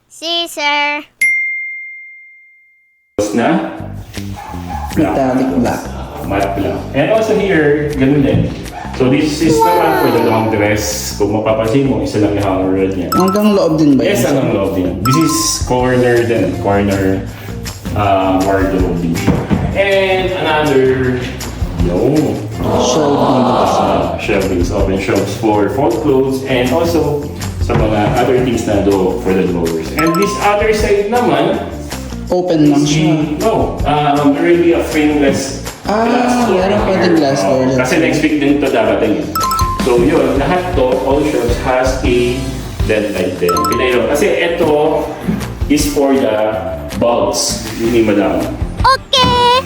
Si sir. Na metallic black. matte black. And also here, ganun din. So this is naman for the long dress. Kung mapapansin mo, isa lang yung hanger niya. Hanggang loob din ba? Yes, hanggang loob din. This is corner din. Corner wardrobe din. And another, shelvings, open shelves for fall clothes and also sa mga other things na do for the drawers. And this other side naman, open lang siya. really a frameless glass door. Meron pwedeng glass door. Kasi next week din ito darating. So yun, lahat to, all shelves has a LED light din. Pinayo. Kasi ito is for the bulbs ni Madam.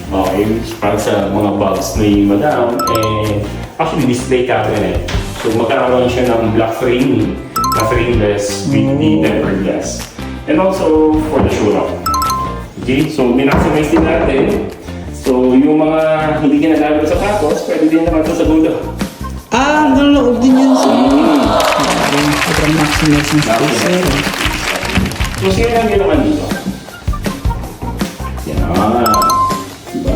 Okay, para sa mga bulbs ni Madam. And actually, display cabinet. So magkakaroon siya ng black frame na frameless with the tempered glass. And also for the shoe rack. Okay, so minaximize din natin. So yung mga hindi ginagamit sa sapatos, pwede din naman ito sa dulo. Hanggang loob din yan sa sobrang maximize ng space. So sino lang din naman dito? Yan. Diba?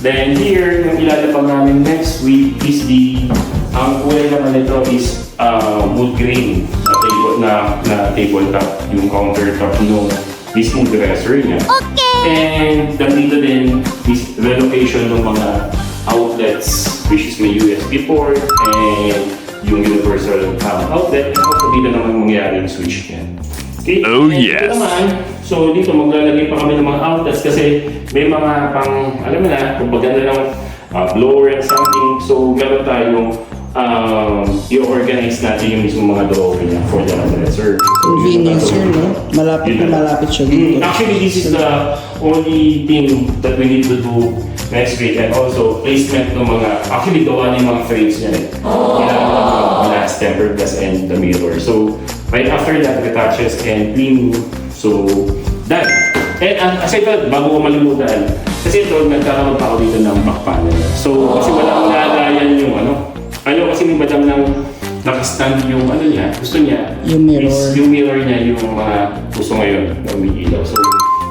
Then here, yung ilalapag namin next week is ang kulay naman nito is wood grain na tabletop, yung countertop nung mismong dresser niya. And nandito din is relocation ng mga outlets, which is may USB port and yung universal outlet. And also dito naman mangyari yung switch niya. Okay? Oh, and yes! Dito naman, so dito maglalagay pa kami ng mga outlets kasi may mga pang, alam mo na, kung maganda ng blower and something. So meron tayong i-organize natin yung mismo mga drawer niya for the dresser. Convenience yun, no? Malapit na malapit siya dito. Actually, this is the only thing that we need to do next week. And also, placement ng mga, actually gawa ng mga frames niya rin. Kailangan ng mga glass, tempered glass, and the mirror. So, right after that, retouches and clean. So, done. And aside pa, bago ko malimutan, kasi ito, nagkakaroon pa ako dito ng back panel. So, kasi wala akong naalalayan yung ayaw kasi ni Madam nang nakastand yung niya, gusto niya yung mirror. Yung mirror niya yung mga gusto ngayon na umiilaw. So,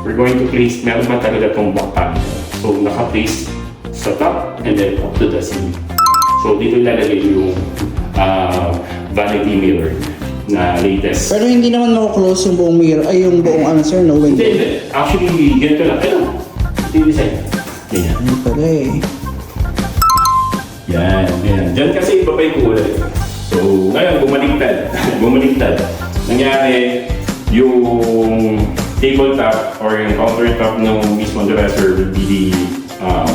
we're going to place, meron pa talaga itong back panel. So, naka-place sa top and then up to the ceiling. So, dito ilalagay yung vanity mirror na latest. Pero hindi naman mako-close yung buong mirror, ay yung buong sir, no window. Hindi. Actually, ganito lang. Ito yung design. Ganyan. Ano pala eh. Yan. Diyan kasi iba pa yung kulay. So, ngayon, bumaliktad. Nangyari, yung tabletop or yung countertop ng mismo dresser will be the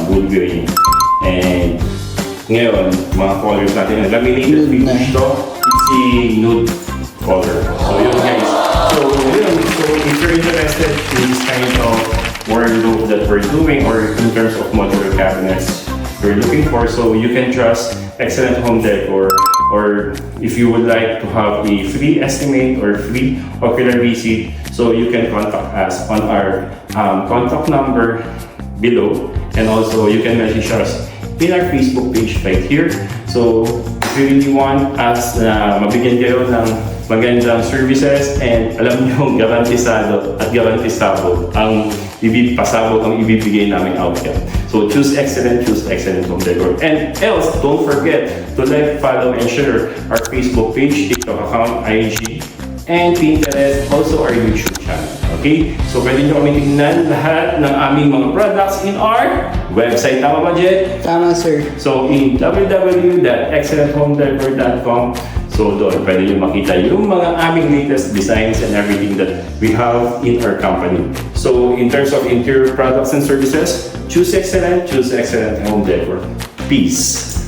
wood grain. And ngayon, mga colors natin, laminated finish to, it's a nude color. So yun guys. So if you're interested in this kind of wardrobe that we're doing or in terms of modular cabinets you're looking for, so you can trust Excellent Home Decor, or if you would like to have a free estimate or free ocular visit, so you can contact us on our contact number below, and also you can message us in our Facebook page right here. So if you really want us na mabigyan kayo ng magandang services and alam niyo garantisado at garantisado ang pasabog ang ibibigay namin outcome. So choose excellent Home Decor. And else, don't forget to like, follow, and share our Facebook page, TikTok account, IG, and Pinterest, also our YouTube channel. Okay? So pwede nyo kami tingnan lahat ng aming mga products in our website. Tama ba, Jet? Tama, sir. So in www.excellenthomedecor.com, so doon pwede nyo makita yung mga aming latest designs and everything that we have in our company. So in terms of interior products and services, choose Excellent Home Decor. Peace!